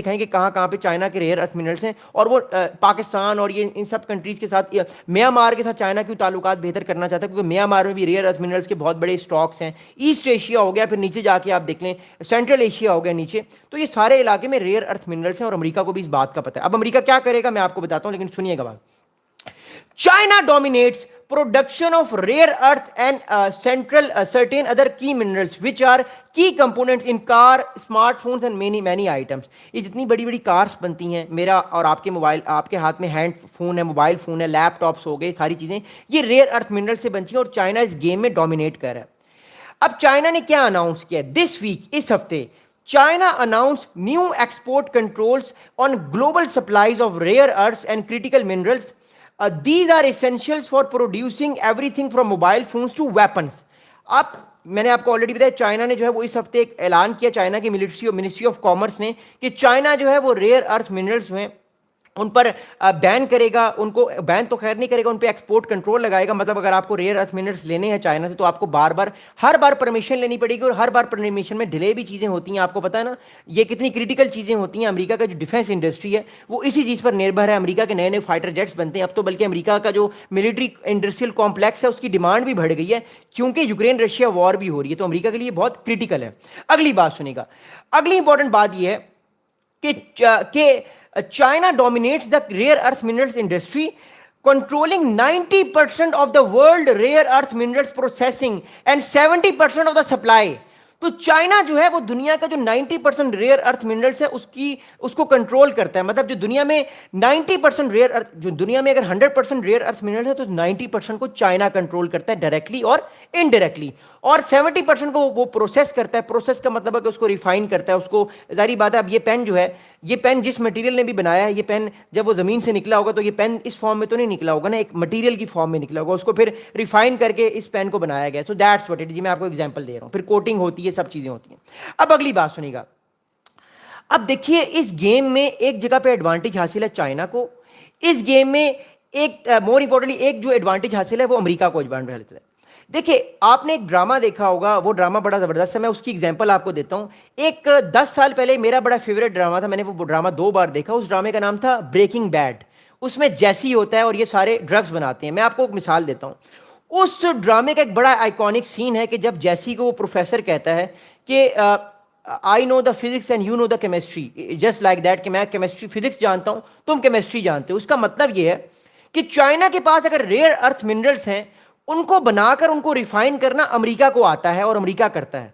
دکھائیں کہ کہاں کہاں پہ چائنا کے ریئر ارتھ منرلس ہیں, اور وہ پاکستان اور یہ ان سب کنٹریز کے ساتھ, میانمار کے ساتھ چائنا کیوں تعلقات بہتر کرنا چاہتا ہے, کیونکہ میانمار میں بھی ریئر ارتھ منرلس کے بہت بڑے اسٹاکس ہیں. ایسٹ ایشیا ہو گیا, پھر نیچے جا کے آپ دیکھ لیں سینٹرل ایشیا ہو گیا نیچے, تو یہ سارے علاقے میں ریئر ارتھ منرلس ہیں, اور امریکہ کو بھی اس بات کا پتہ ہے. اب امریکہ کیا کرے گا میں آپ کو بتاتا ہوں, لیکن سنیے گا بات. China dominates production of rare earth and certain other key minerals which are key components in car, smartphones and many items. یہ جتنی بڑی بڑی کارز بنتی ہیں, میرا اور آپ کے موبائل, آپ کے ہاتھ میں ہینڈ فون ہے, موبائل فون ہے, لیپ ٹاپس ہو گئے, ساری چیزیں یہ ریئر ارتھ منرل سے بنتی ہیں, اور چائنا اس گیم میں ڈومینیٹ کر رہا ہے. اب چائنا نے کیا اناؤنس کیا دس ویک, اس ہفتے China announced new export controls on global supplies of rare earths and critical minerals. These are essentials for producing everything from mobile phones to weapons. اب میں نے آپ کو آلریڈی بتایا, چائنا نے جو ہے وہ اس ہفتے ایک اعلان کیا, چائنا کی منسٹری آف کامرس نے, کہ چائنا جو ہے وہ ریئر ارتھ منرلس ہیں ان پر بین کرے گا. ان کو بین تو خیر نہیں کرے گا, ان پہ ایکسپورٹ کنٹرول لگائے گا. مطلب اگر آپ کو ریئر ارتھ منرلس لینے ہیں چائنا سے تو آپ کو ہر بار پرمیشن لینی پڑے گی, اور ہر بار پرمیشن میں ڈیلے بھی چیزیں ہوتی ہیں. آپ کو پتہ ہے نا یہ کتنی کریٹیکل چیزیں ہوتی ہیں. امریکہ کا جو ڈیفینس انڈسٹری ہے وہ اسی چیز پر نربھر ہے. امریکہ کے نئے فائٹر جیٹس بنتے ہیں اب تو, بلکہ امریکہ کا جو ملٹری انڈسٹریل کمپلیکس ہے اس کی ڈیمانڈ بھی بڑھ گئی ہے, کیونکہ یوکرین رشیا وار بھی ہو رہی ہے, تو امریکہ کے لیے بہت کریٹیکل ہے. اگلی بات سنیے گا, اگلی امپورٹنٹ بات یہ ہے کہ China dominates the rare earth minerals industry, controlling 90% of the world rare earth minerals processing and 70% of the supply. تو چائنا جو ہے وہ دنیا کا جو 90% ریئر ارتھ منرلس ہے اس کو کنٹرول کرتا ہے. مطلب جو دنیا میں 90% ریئر ارتھ, جو دنیا میں اگر 100% ریئر ارتھ منرلس ہے تو 90% کو چائنا کنٹرول کرتا ہے ڈائریکٹلی اور انڈائریکٹلی, اور 70% کو وہ پروسیس کرتا ہے. پروسیس کا مطلب ہے کہ اس کو ریفائن کرتا ہے. اس کو ظاہری بات ہے, اب یہ پین جو ہے, یہ پین جس مٹیریل نے بھی بنایا ہے, یہ پین جب وہ زمین سے نکلا ہوگا تو یہ پین اس فارم میں تو نہیں نکلا ہوگا نا, ایک مٹیریل کی فارم میں نکلا ہوگا, اس کو پھر ریفائن کر کے اس پین کو بنایا گیا. So that's what it. جی میں آپ کو ایگزامپل دے رہا ہوں, پھر کوٹنگ ہوتی ہے, سب چیزیں ہوتی ہیں. اب اگلی بات سنیے گا. اب دیکھیے اس گیم میں ایک جگہ پہ ایڈوانٹیج حاصل ہے چائنا کو, اس گیم میں ایک مور امپورٹنٹلی ایک جو ایڈوانٹیج حاصل ہے وہ امریکہ کو ایڈوانٹیج حاصل ہے. دیکھیے آپ نے ایک ڈرامہ دیکھا ہوگا, وہ ڈرامہ بڑا زبردست ہے, میں اس کی ایگزامپل آپ کو دیتا ہوں. ایک 10 سال پہلے میرا بڑا فیوریٹ ڈرامہ تھا, میں نے وہ ڈرامہ 2 بار دیکھا. اس ڈرامے کا نام تھا بریکنگ بیڈ. اس میں جیسی ہوتا ہے اور یہ سارے ڈرگس بناتے ہیں. میں آپ کو ایک مثال دیتا ہوں. اس ڈرامے کا ایک بڑا آئیکونک سین ہے کہ جب جیسی کو وہ پروفیسر کہتا ہے کہ I know the physics and you know the chemistry, just like that, کہ میں کیمسٹری فزکس جانتا ہوں, تم کیمسٹری جانتے ہو. اس کا مطلب یہ ہے کہ چائنا کے پاس اگر ریئر ارتھ منرلس ہیں, ان کو بنا کر ان کو ریفائن کرنا امریکہ کو آتا ہے اور امریکہ کرتا ہے.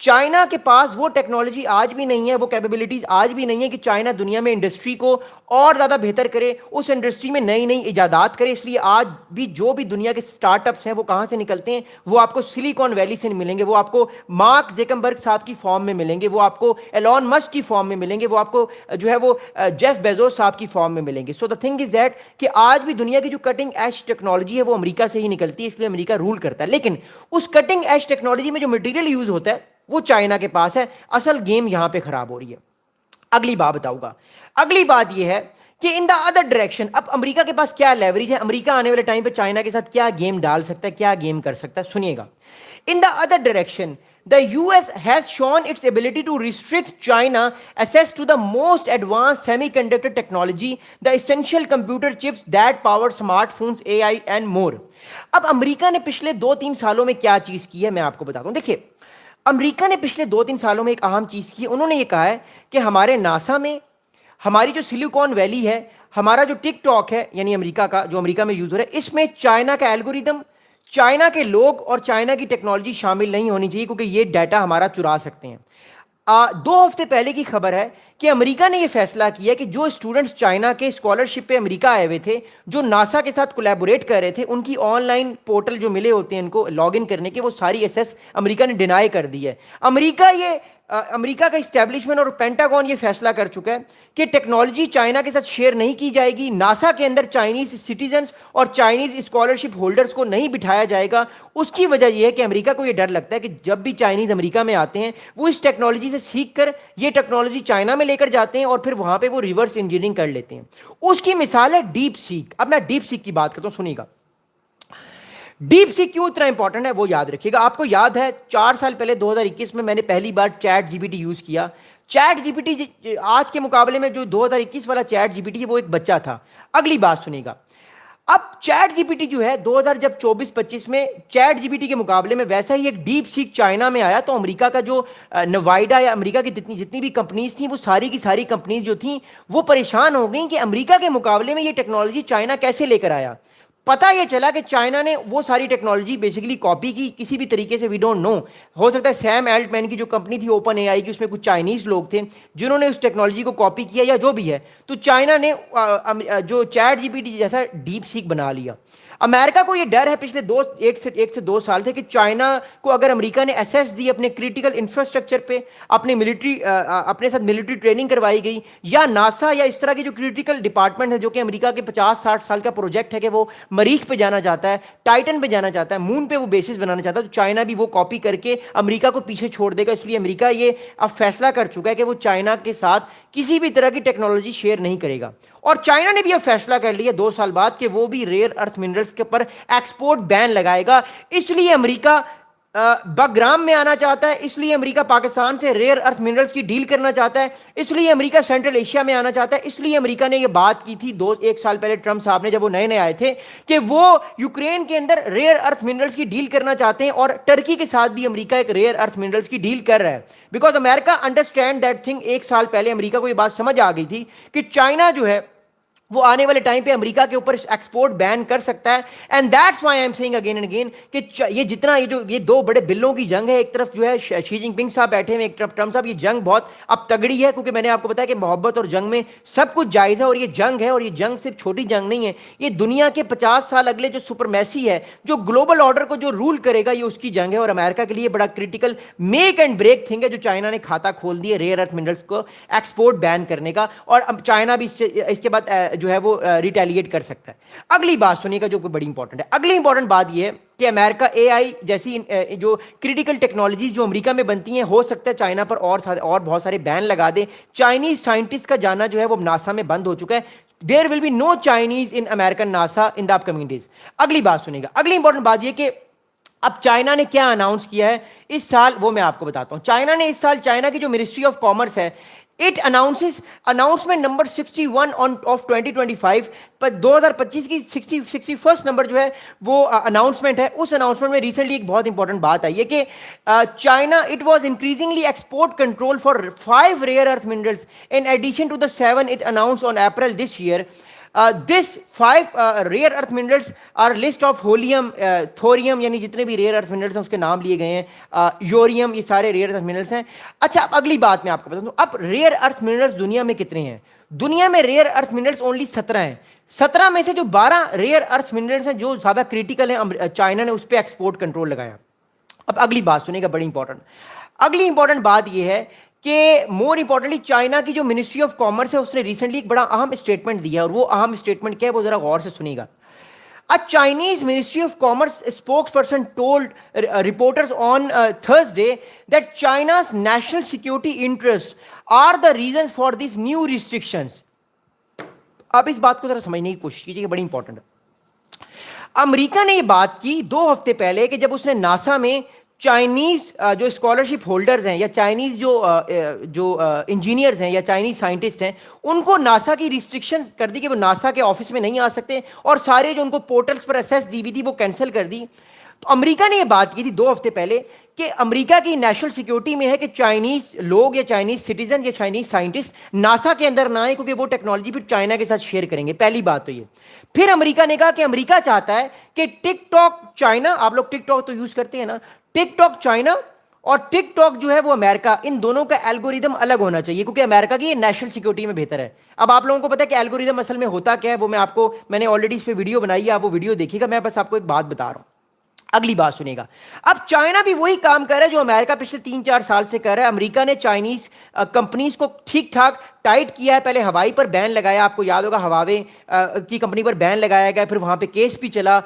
چائنا کے پاس وہ ٹیکنالوجی آج بھی نہیں ہے, وہ کیپیبلٹیز آج بھی نہیں ہے کہ چائنا دنیا میں انڈسٹری کو اور زیادہ بہتر کرے, اس انڈسٹری میں نئی ایجادات کرے. اس لیے آج بھی جو بھی دنیا کے سٹارٹ اپس ہیں وہ کہاں سے نکلتے ہیں, وہ آپ کو سلیکون ویلی سے ملیں گے, وہ آپ کو مارک زکربرگ صاحب کی فارم میں ملیں گے, وہ آپ کو ایلون مسک کی فارم میں ملیں گے, وہ آپ کو جو ہے وہ جیف بیزوس صاحب کی فارم میں ملیں گے. سو دا تھنگ از دیٹ کہ آج بھی دنیا کی جو کٹنگ ایج ٹیکنالوجی ہے وہ امریکہ سے ہی نکلتی ہے, اس لیے امریکہ رول کرتا ہے. لیکن اس کٹنگ ایج ٹیکنالوجی میں جو مٹیریل یوز ہوتا ہے وہ چائنا کے پاس ہے. اصل گیم یہاں پہ خراب ہو رہی ہے. اگلی بات بتاؤں گا. اگلی بات یہ ہے کہ ان دا ادر ڈائریکشن اب امریکہ کے پاس کیا لیوریج ہے, امریکہ آنے والے ٹائم پہ چائنا کے ساتھ کیا گیم ڈال سکتا ہے, کیا گیم کر سکتا ہے. سنیے گا. In the other direction the US has shown its ability to restrict China access to the most advanced semiconductor technology, the essential computer chips that power smartphones, AI and more. اب امریکہ نے پچھلے 2-3 سالوں میں کیا چیز کی ہے میں آپ کو بتاتا ہوں. دیکھیے امریکہ نے پچھلے 2-3 سالوں میں ایک اہم چیز کی. انہوں نے یہ کہا ہے کہ ہمارے ناسا میں, ہماری جو سلیکون ویلی ہے, ہمارا جو ٹک ٹاک ہے یعنی امریکہ کا جو امریکہ میں یوز ہو رہا ہے, اس میں چائنا کا الگوریدم, چائنا کے لوگ اور چائنا کی ٹیکنالوجی شامل نہیں ہونی چاہیے, کیونکہ یہ ڈیٹا ہمارا چرا سکتے ہیں. 2 ہفتے پہلے کی خبر ہے کہ امریکہ نے یہ فیصلہ کیا کہ جو اسٹوڈنٹس چائنا کے اسکالرشپ پہ امریکہ آئے ہوئے تھے, جو ناسا کے ساتھ کولیبوریٹ کر رہے تھے, ان کی آن لائن پورٹل جو ملے ہوتے ہیں ان کو لاگ ان کرنے کے, وہ ساری ایکسیس امریکہ نے ڈینائی کر دی ہے. امریکہ کا اسٹیبلشمنٹ اور پینٹاگون یہ فیصلہ کر چکا ہے کہ ٹیکنالوجی چائنا کے ساتھ شیئر نہیں کی جائے گی. ناسا کے اندر چائنیز سٹیزنز اور چائنیز اسکالرشپ ہولڈرز کو نہیں بٹھایا جائے گا. اس کی وجہ یہ ہے کہ امریکہ کو یہ ڈر لگتا ہے کہ جب بھی چائنیز امریکہ میں آتے ہیں وہ اس ٹیکنالوجی سے سیکھ کر یہ ٹیکنالوجی چائنا میں لے کر جاتے ہیں اور پھر وہاں پہ وہ ریورس انجینئرنگ کر لیتے ہیں. اس کی مثال ہے ڈیپ سیک. اب میں ڈیپ سیک کی بات کرتا ہوں, سنیے گا. ڈیپ سیک کیوں اتنا امپورٹنٹ ہے وہ یاد رکھیے گا. آپ کو یاد ہے 4 سال پہلے 2021 میں نے پہلی بار ChatGPT use کیا. چیٹ جی پی ٹی آج کے مقابلے میں جو 2021 والا چیٹ جی پی ٹی ہے وہ ایک بچہ تھا. اگلی بات سنیے گا. اب چیٹ جی پی ٹی جو ہے 2000 جب 24-25 میں چیٹ جی پی ٹی کے مقابلے میں ویسا ہی ایک ڈیپ سیک چائنا میں آیا, تو امریکہ کا جو نوائڈا یا امریکہ کی جتنی بھی کمپنیز تھیں وہ ساری کی ساری کمپنیز جو تھیں وہ پریشان ہو گئیں کہ امریکہ کے مقابلے میں یہ ٹیکنالوجی چائنا کیسے لے کر آیا. پتہ یہ چلا کہ چائنا نے وہ ساری ٹیکنالوجی بیسیکلی کاپی کی کسی بھی طریقے سے, وی ڈونٹ نو. ہو سکتا ہے سیم ایلٹ مین کی جو کمپنی تھی اوپن اے آئی کی, اس میں کچھ چائنیز لوگ تھے جنہوں نے اس ٹیکنالوجی کو کاپی کیا یا جو بھی ہے, تو چائنا نے جو چیٹ جی پی ٹی جیسا ڈیپ سیک بنا لیا. امریکہ کو یہ ڈر ہے پچھلے ایک سے دو سال تھے کہ چائنا کو اگر امریکہ نے ایسیس دی اپنے کریٹیکل انفراسٹرکچر پہ, اپنے ساتھ ملٹری ٹریننگ کروائی گئی, یا ناسا یا اس طرح کی جو کریٹیکل ڈپارٹمنٹ ہے جو کہ امریکہ کے 50-60 سال کا پروجیکٹ ہے کہ وہ مریخ پہ جانا چاہتا ہے, ٹائٹن پہ جانا چاہتا ہے, مون پہ وہ بیسس بنانا چاہتا ہے, تو چائنا بھی وہ کاپی کر کے امریکہ کو پیچھے چھوڑ دے گا. اس لیے امریکہ یہ اب فیصلہ کر چکا ہے کہ وہ چائنا کے ساتھ کسی بھی طرح کی ٹیکنالوجی شیئر نہیں کرے گا. اور چائنا نے بھی اب فیصلہ کر لیا 2 سال بعد کہ وہ بھی ریئر ارتھ منرلز کے پر ایکسپورٹ بین لگائے گا. اس لیے امریکہ بگرام میں آنا چاہتا ہے, اس لیے امریکہ پاکستان سے ریئر ارتھ منرلز کی ڈیل کرنا چاہتا ہے, اس لیے امریکہ سینٹرل ایشیا میں آنا چاہتا ہے. اس لیے امریکہ نے یہ بات کی تھی 1 سال پہلے ٹرمپ صاحب نے جب وہ نئے آئے تھے کہ وہ یوکرین کے اندر ریئر ارتھ منرلز کی ڈیل کرنا چاہتے ہیں, اور ٹرکی کے ساتھ بھی امریکہ ایک ریئر ارتھ منرلز کی ڈیل کر رہا ہے. Because America understand that thing. 1 سال پہلے امریکہ کو یہ بات سمجھ آ گئی تھی کہ چائنا جو ہے وہ آنے والے ٹائم پہ امریکہ کے اوپر ایکسپورٹ بین کر سکتا ہے. And that's why I am seeing again and again کہ یہ جتنا یہ 2 بڑے بلوں کی جنگ ہے, ایک طرف جو ہے شی جن پنگ صاحب بیٹھے ہوئے, ایک طرف ٹرمپ صاحب, یہ جنگ بہت اب تگڑی ہے, کیونکہ میں نے آپ کو بتایا کہ محبت اور جنگ میں سب کچھ جائز ہے, اور یہ جنگ ہے, اور یہ جنگ صرف چھوٹی جنگ نہیں ہے, یہ دنیا کے 50 سال اگلے جو سپرمیسی ہے, جو گلوبل آرڈر کو جو رول کرے گا, یہ اس کی جنگ ہے. اور امریکہ کے لیے بڑا critical make and break thing ہے جو چائنا نے کھاتا کھول دی ہے ریئر ارتھ منرلز کو ایکسپورٹ بین کرنے کا, اور اب چائنا بھی اس کے بعد جو ہے وہ ریٹیلیٹ کر سکتا ہے. اگلی بات سنیے گا جو کہ بڑی امپورٹنٹ ہے. اگلی امپورٹنٹ بات یہ ہے کہ امریکہ اے آئی جیسی جو کریٹیکل ٹیکنالوجیز جو امریکہ میں بنتی ہیں, ہو سکتا ہے چائنا پر اور بہت سارے بین لگا دے. چائنیز سائنٹسٹ کا جانا جو ہے وہ ناسا میں بند ہو چکا ہے. There will be no Chinese in American NASA in the upcoming days. اگلی بات سنیے گا. اگلی امپورٹنٹ بات یہ کہ اب چائنا نے کیا اناؤنس کیا ہے اس سال, وہ میں آپ کو بتاتا ہوں. چائنا نے اس سال, چائنا کی جو منسٹری آف کامرس ہے, it announces announcement number 61 of 2025 پر 2025 کی 61 نمبر جو ہے وہ اناؤنسمنٹ ہے. اس اناؤنسمنٹ میں ریسنٹلی ایک بہت انپورٹنٹ بات آئی ہے کہ China it was increasingly export control for 5 rare earth minerals in addition to the 7 it announce on April this year. This 5 rare earth minerals are list of helium, thorium, یعنی جتنے بھی rear ارتھ minerals ہیں اس کے نام لیے گئے ہیں, یوریم, یہ سارے ریئر ارتھ منرلس ہیں. اچھا, اب اگلی بات میں آپ کو بتا دوں, اب ریئر ارتھ منرلس دنیا میں کتنے ہیں؟ دنیا میں ریئر ارتھ منرلس اونلی 17 ہیں. 17 میں سے جو 12 ریئر ارتھ منرلس ہیں جو زیادہ کریٹیکل ہیں, چائنا نے اس پہ ایکسپورٹ کنٹرول لگایا. اب اگلی بات سنیں گا, بڑی امپورٹنٹ. اگلی امپورٹنٹ بات یہ ہے کہ مور امپورٹنٹلی چائنا کی جو منسٹری آف کامرس ہے اس نے ریسنٹلی ایک بڑا اہم اسٹیٹمنٹ دیا ہے, اور وہ اہم اسٹیٹمنٹ کیا ہے وہ ذرا غور سے سنیے گا. A Chinese Ministry of Commerce spokesperson told reporters on Thursday that China's national security interests are the reasons for these new restrictions. اب اس بات کو ذرا سمجھنے کی کوشش کیجیے, بڑی امپورٹنٹ ہے. امریکہ نے یہ بات کی 2 ہفتے پہلے کہ جب اس نے ناسا میں چائنیز جو اسکالرشپ ہولڈرز ہیں یا چائنیز جو انجینئرز ہیں یا چائنیز سائنٹسٹ ہیں, ان کو ناسا کی ریسٹرکشن کر دی کہ وہ ناسا کے آفس میں نہیں آ سکتے, اور سارے جو ان کو پورٹلز پر ایکسیس دی ہوئی تھی وہ کینسل کر دی. تو امریکہ نے یہ بات کی تھی 2 ہفتے پہلے کہ امریکہ کی نیشنل سیکیورٹی میں ہے کہ چائنیز لوگ یا چائنیز سٹیزن یا چائنیز سائنٹسٹ ناسا کے اندر نہ آئیں, کیونکہ وہ ٹیکنالوجی پھر چائنا کے ساتھ شیئر کریں گے. پہلی بات تو یہ. پھر امریکہ نے کہا کہ امریکہ چاہتا ہے کہ ٹک ٹاک چائنا, آپ لوگ ٹک ٹاک تو یوز کرتے ہیں نا, ٹک ٹاک چائنا اور ٹک ٹاک جو ہے وہ امریکہ, ان دونوں کا الگوریدم الگ ہونا چاہیے, کیونکہ امریکہ کی یہ نیشنل سیکیورٹی میں بہتر ہے. اب آپ لوگوں کو پتا ہے کہ الگوریدم اصل میں ہوتا کیا ہے, وہ میں نے آلریڈی اس پہ ویڈیو بنائی ہے, آپ وہ ویڈیو دیکھیے گا. میں بس آپ کو ایک بات بتا رہا ہوں. اگلی بات سنیے گا. اب چائنا بھی وہی کام کر رہا ہے جو امریکہ پچھلے 3-4 سال سے کر رہا ہے. امریکہ نے چائنیز کمپنیز کو ٹھیک ٹھاک ٹائٹ کیا ہے. پہلے ہوائی پر بین لگایا, آپ کو یاد ہوگا ہواوے کی کمپنی پر بین لگایا گیا, پھر وہاں پہ کیس بھی چلا.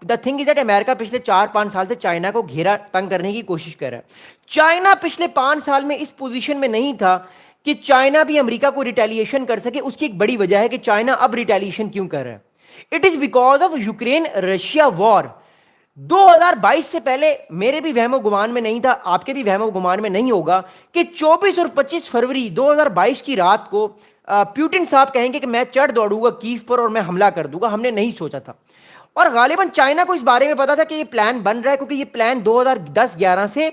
دا تھنگ از دیٹ امریکہ پچھلے 4-5 سال سے چائنا کو گھیرا تنگ کرنے کی کوشش کر رہا ہے. چائنا پچھلے 5 سال میں اس پوزیشن میں نہیں تھا کہ چائنا بھی امریکہ کو ریٹیلیشن کر سکے. اس کی ایک بڑی وجہ ہے کہ چائنا اب ریٹیلیشن کیوں کر رہا ہے. It is because of Ukraine Russia war. 2022 سے پہلے میرے بھی وہم و گمان میں نہیں تھا, آپ کے بھی وہم و گمان میں نہیں ہوگا کہ 24 اور 25 فروری 2022 کی رات کو پیوٹن صاحب کہیں گے کہ میں چڑھ دوڑوں گا کیف پر اور میں حملہ کر دوں گا. ہم نے نہیں سوچا تھا, اور غالباً چائنا کو اس بارے میں پتا تھا کہ یہ پلان بن رہا ہے, کیونکہ یہ پلان 2010-11 سے